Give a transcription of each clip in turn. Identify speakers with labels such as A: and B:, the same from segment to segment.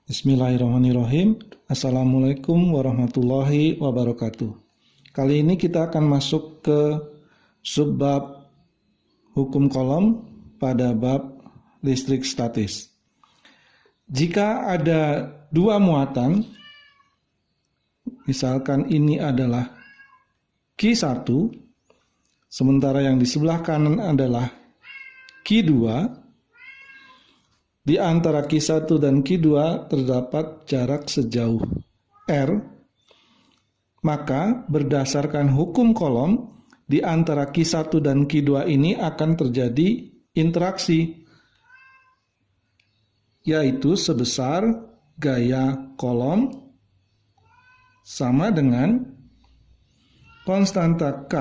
A: Bismillahirrahmanirrahim. Assalamualaikum warahmatullahi wabarakatuh. Kali ini kita akan masuk ke subbab hukum kolom pada bab listrik statis. Jika ada dua muatan, misalkan ini adalah Q1, sementara yang di sebelah kanan adalah Q2, di antara Q1 dan Q2 terdapat jarak sejauh R, maka berdasarkan hukum kolom, di antara Q1 dan Q2 ini akan terjadi interaksi, yaitu sebesar gaya kolom sama dengan konstanta K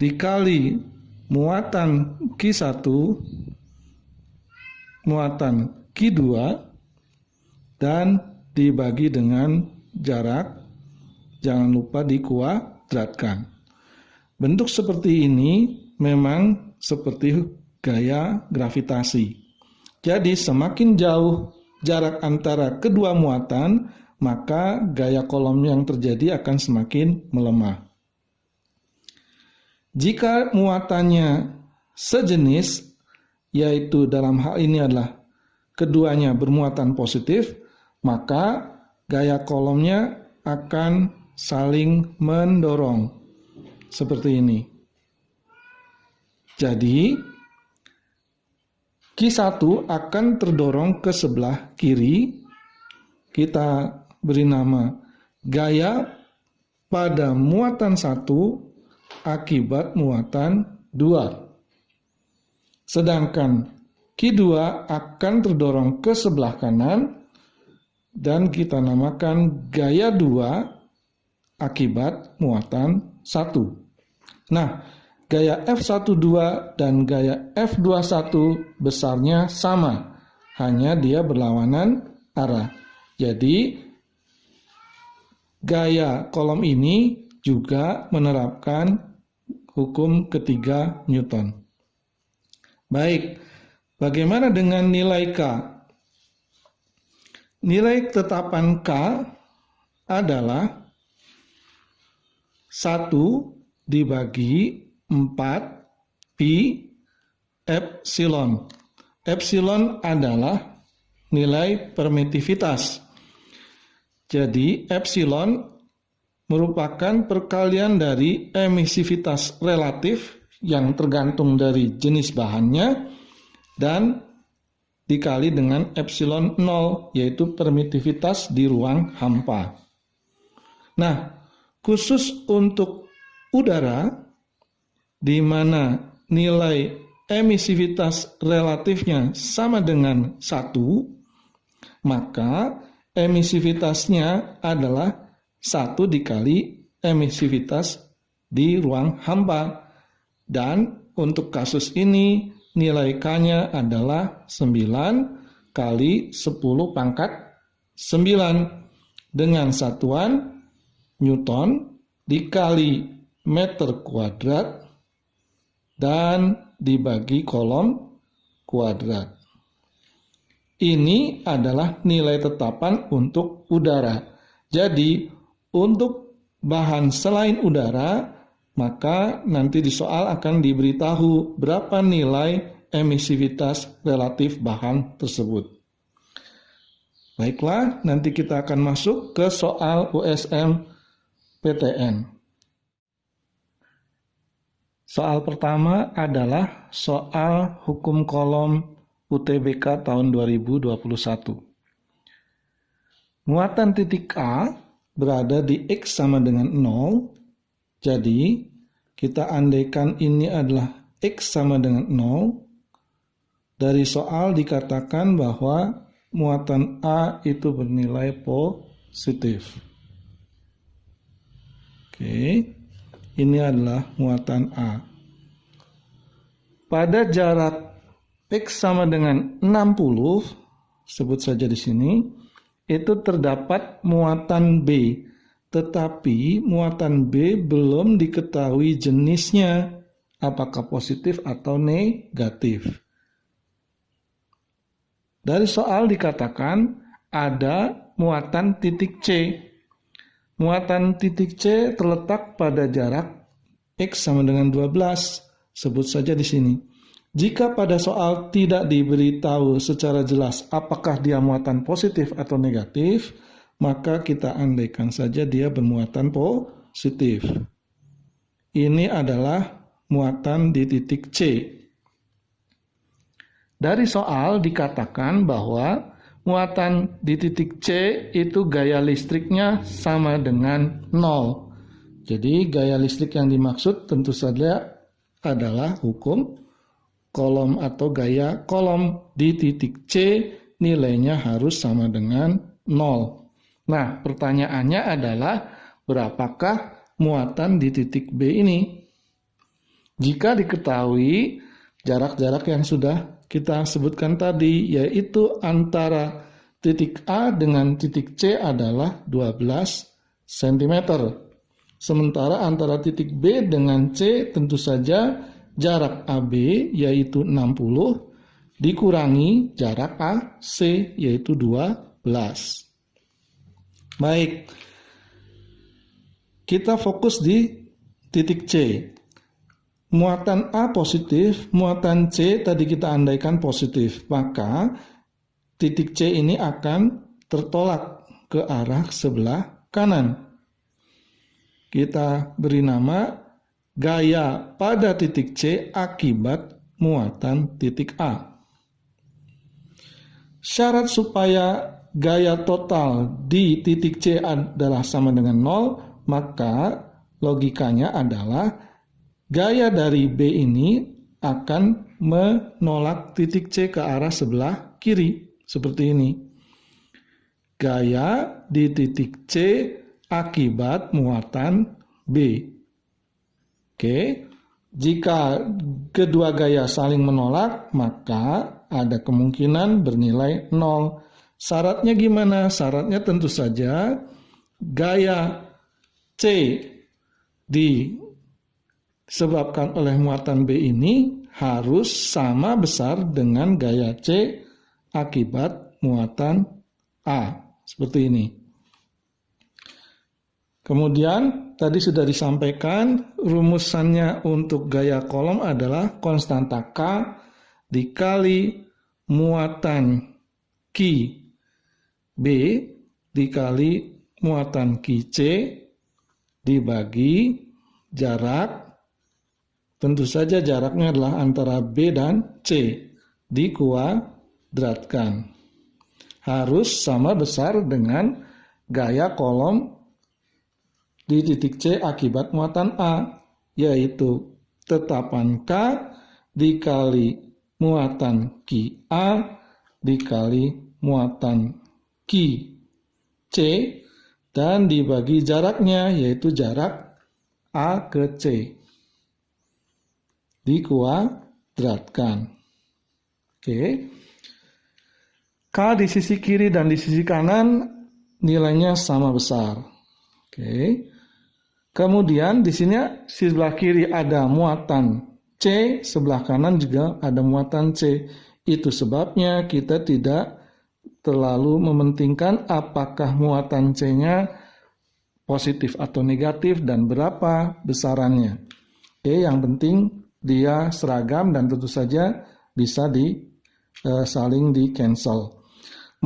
A: dikali muatan Q1 muatan Q2 dan dibagi dengan jarak, jangan lupa dikuadratkan. Bentuk seperti ini memang seperti gaya gravitasi. Jadi semakin jauh jarak antara kedua muatan, maka gaya kolom yang terjadi akan semakin melemah. Jika muatannya sejenis, yaitu dalam hal ini adalah keduanya bermuatan positif, maka gaya kolomnya akan saling mendorong seperti ini. Jadi Q1 akan terdorong ke sebelah kiri. Kita beri nama gaya pada muatan 1 akibat muatan 2. Sedangkan Q2 akan terdorong ke sebelah kanan dan kita namakan gaya 2 akibat muatan 1. Nah, gaya F12 dan gaya F21 besarnya sama, hanya dia berlawanan arah. Jadi, gaya kolom ini juga menerapkan hukum ketiga Newton. Baik, bagaimana dengan nilai K? Nilai tetapan K adalah 1 dibagi 4 pi epsilon. Epsilon adalah nilai permitivitas. Jadi, epsilon merupakan perkalian dari emisivitas relatif yang tergantung dari jenis bahannya dan dikali dengan epsilon 0, yaitu permitivitas di ruang hampa. Nah, khusus untuk udara, di mana nilai emisivitas relatifnya sama dengan 1, maka emisivitasnya adalah 1 dikali emisivitas di ruang hampa. Dan untuk kasus ini nilai K-nya adalah 9 kali 10 pangkat 9 dengan satuan Newton dikali meter kuadrat dan dibagi kolom kuadrat. Ini adalah nilai tetapan untuk udara. Jadi untuk bahan selain udara, maka nanti di soal akan diberitahu berapa nilai emisivitas relatif bahan tersebut. Baiklah, nanti kita akan masuk ke soal USM PTN. Soal pertama adalah soal hukum kolom UTBK tahun 2021. Muatan titik A berada di X sama dengan 0. Jadi, kita andaikan ini adalah X sama dengan 0. Dari soal dikatakan bahwa muatan A itu bernilai positif. Oke, ini adalah muatan A. Pada jarak X sama dengan 60, sebut saja di sini, itu terdapat muatan B. Tetapi muatan B belum diketahui jenisnya, apakah positif atau negatif. Dari soal dikatakan ada muatan titik C. Muatan titik C terletak pada jarak X sama dengan 12. Sebut saja di sini. Jika pada soal tidak diberitahu secara jelas apakah dia muatan positif atau negatif, maka kita andaikan saja dia bermuatan positif. Ini adalah muatan di titik C. Dari soal dikatakan bahwa muatan di titik C itu gaya listriknya sama dengan 0. Jadi gaya listrik yang dimaksud tentu saja adalah hukum kolom atau gaya kolom. Di titik C nilainya harus sama dengan 0. Nah, pertanyaannya adalah berapakah muatan di titik B ini? Jika diketahui jarak-jarak yang sudah kita sebutkan tadi, yaitu antara titik A dengan titik C adalah 12 cm. Sementara antara titik B dengan C tentu saja jarak AB yaitu 60 dikurangi jarak AC yaitu 12. Baik, kita fokus di titik C. Muatan A positif, muatan C tadi kita andaikan positif, maka titik C ini akan tertolak ke arah sebelah kanan. Kita beri nama gaya pada titik C akibat muatan titik A. Syarat supaya gaya total di titik C adalah sama dengan 0, maka logikanya adalah gaya dari B ini akan menolak titik C ke arah sebelah kiri, seperti ini. Gaya di titik C akibat muatan B. Oke, jika kedua gaya saling menolak, maka ada kemungkinan bernilai 0. Syaratnya gimana? Syaratnya tentu saja gaya C disebabkan oleh muatan B ini harus sama besar dengan gaya C akibat muatan A. Seperti ini. Kemudian tadi sudah disampaikan rumusannya untuk gaya kolom adalah konstanta K dikali muatan Ki B dikali muatan Ki C dibagi jarak, tentu saja jaraknya adalah antara B dan C, dikuadratkan. Harus sama besar dengan gaya kolom di titik C akibat muatan A, yaitu tetapan K dikali muatan Ki A dikali muatan Ki C dan dibagi jaraknya, yaitu jarak A ke C. Dikuadratkan. Oke. K di sisi kiri dan di sisi kanan nilainya sama besar. Oke. Kemudian di sini sebelah kiri ada muatan C, sebelah kanan juga ada muatan C. Itu sebabnya kita tidak terlalu mementingkan apakah muatan C-nya positif atau negatif dan berapa besarannya. Yang penting dia seragam dan tentu saja bisa saling di cancel.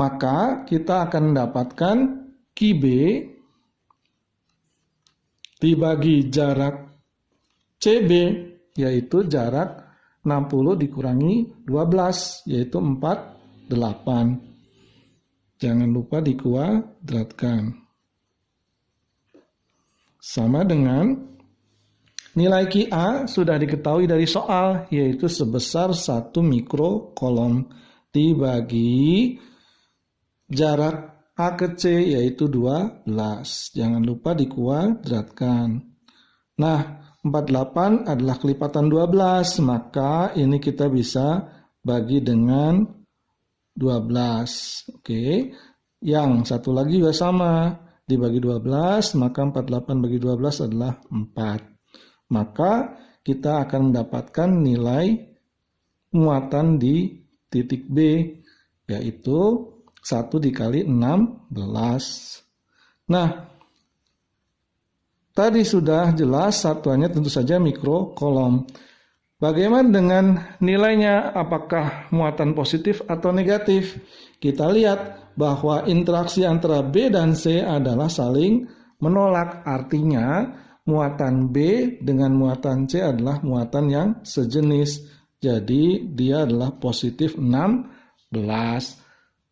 A: Maka kita akan mendapatkan Ki B dibagi jarak CB, yaitu jarak 60 dikurangi 12, yaitu 48. Jangan lupa dikuadratkan. Sama dengan nilai Ki A sudah diketahui dari soal, yaitu sebesar 1 mikrokolom dibagi jarak A ke C, yaitu 12. Jangan lupa dikuadratkan. Nah, 48 adalah kelipatan 12, maka ini kita bisa bagi dengan 12. Oke. Yang satu lagi juga sama, dibagi 12, maka 48 bagi 12 adalah 4. Maka kita akan mendapatkan nilai muatan di titik B, yaitu 1 dikali 16. Nah, tadi sudah jelas satuannya tentu saja mikrokolom. Bagaimana dengan nilainya? Apakah muatan positif atau negatif? Kita lihat bahwa interaksi antara B dan C adalah saling menolak. Artinya muatan B dengan muatan C adalah muatan yang sejenis. Jadi dia adalah positif 16.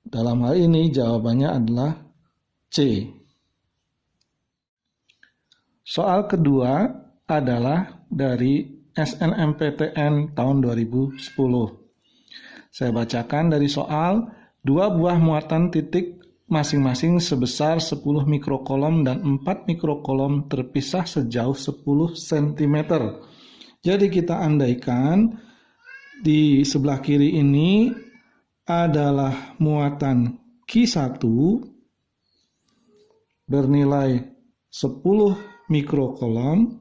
A: Dalam hal ini jawabannya adalah C. Soal kedua adalah dari SNMPTN tahun 2010. Saya bacakan dari soal, 2 buah muatan titik masing-masing sebesar 10 mikrokolom dan 4 mikrokolom terpisah sejauh 10 cm. Jadi kita andaikan di sebelah kiri ini adalah muatan Q1 bernilai 10 mikrokolom.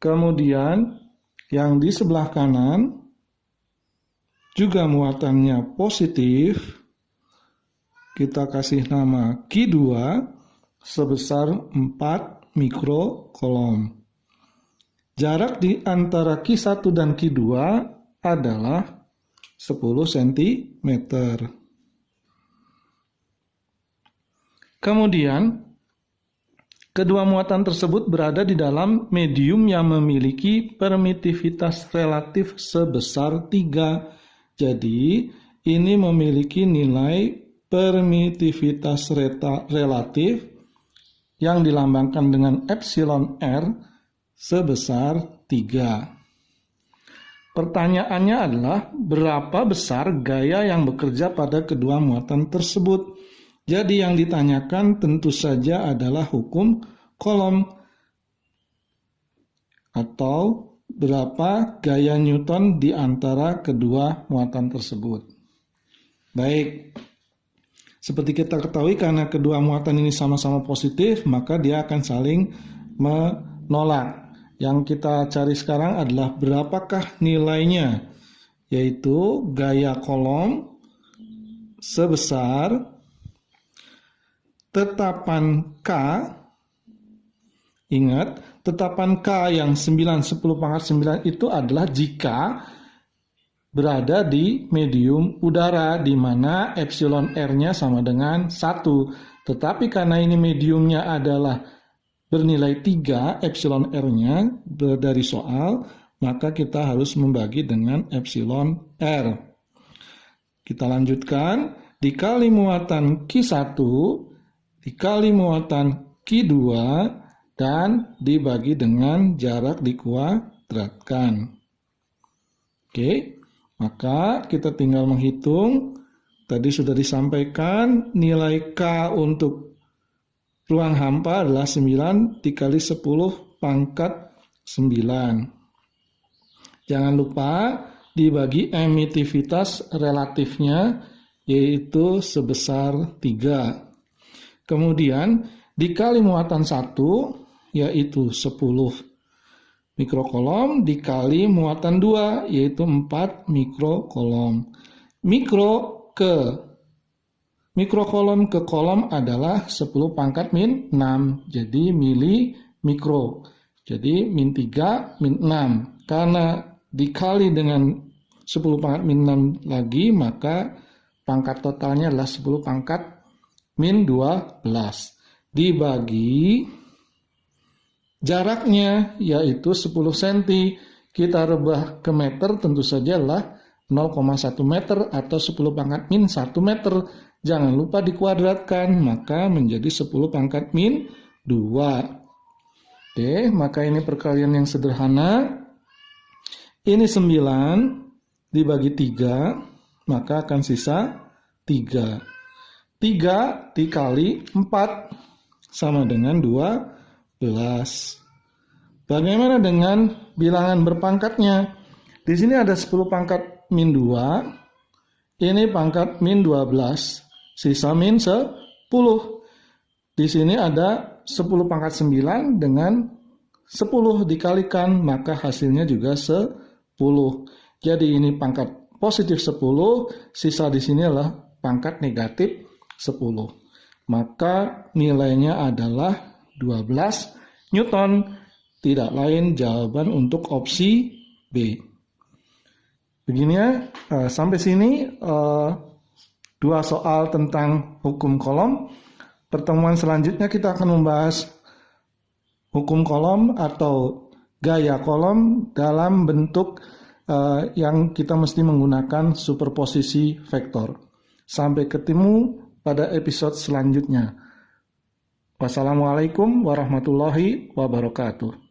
A: Kemudian yang di sebelah kanan juga muatannya positif. Kita kasih nama Q2 sebesar 4 mikrokolom. Jarak di antara Q1 dan Q2 adalah 10 cm. Kemudian, kedua muatan tersebut berada di dalam medium yang memiliki permitivitas relatif sebesar 3. Jadi, ini memiliki nilai permitivitas relatif yang dilambangkan dengan epsilon R sebesar 3. Pertanyaannya adalah berapa besar gaya yang bekerja pada kedua muatan tersebut. Jadi yang ditanyakan tentu saja adalah hukum kolom atau berapa gaya Newton di antara kedua muatan tersebut. Baik, seperti kita ketahui karena kedua muatan ini sama-sama positif, maka dia akan saling menolak. Yang kita cari sekarang adalah berapakah nilainya, yaitu gaya kolom sebesar tetapan K. Ingat, tetapan K yang 9, 10 pangkat 9 itu adalah jika berada di medium udara, di mana epsilon R-nya sama dengan 1. Tetapi karena ini mediumnya adalah bernilai 3 epsilon R-nya dari soal, maka kita harus membagi dengan epsilon R. Kita lanjutkan, dikali muatan Q1, dikali muatan Q2, dan dibagi dengan jarak dikuadratkan. Oke, maka kita tinggal menghitung. Tadi sudah disampaikan nilai K untuk ruang hampa adalah 9 dikali 10 pangkat 9. Jangan lupa dibagi emitivitas relatifnya, yaitu sebesar 3. Kemudian dikali muatan 1, yaitu 10 mikrokolom, dikali muatan 2, yaitu 4 mikrokolom. Mikrokolom ke kolom adalah 10 pangkat min 6, jadi mili mikro. Jadi min 3, min 6. Karena dikali dengan 10 pangkat min 6 lagi, maka pangkat totalnya adalah 10 pangkat min 12. Dibagi jaraknya, yaitu 10 cm. Kita rubah ke meter, tentu saja adalah 0,1 meter atau 10 pangkat min 1 meter. Jangan lupa dikuadratkan, maka menjadi 10 pangkat min 2. Oke, maka ini perkalian yang sederhana. Ini 9 dibagi 3, maka akan sisa 3. 3 dikali 4 sama dengan 12. Bagaimana dengan bilangan berpangkatnya? Di sini ada 10 pangkat min 2, ini pangkat min 12. Sisa min 10. Di sini ada 10 pangkat 9 dengan 10 dikalikan, maka hasilnya juga 10. Jadi ini pangkat positif 10, sisa di sini adalah pangkat negatif 10. Maka nilainya adalah 12 Newton. Tidak lain jawaban untuk opsi B. Begini ya, sampai sini 2 soal tentang hukum kolom. Pertemuan selanjutnya kita akan membahas hukum kolom atau gaya kolom dalam bentuk yang kita mesti menggunakan superposisi vektor. Sampai ketemu pada episode selanjutnya. Wassalamualaikum warahmatullahi wabarakatuh.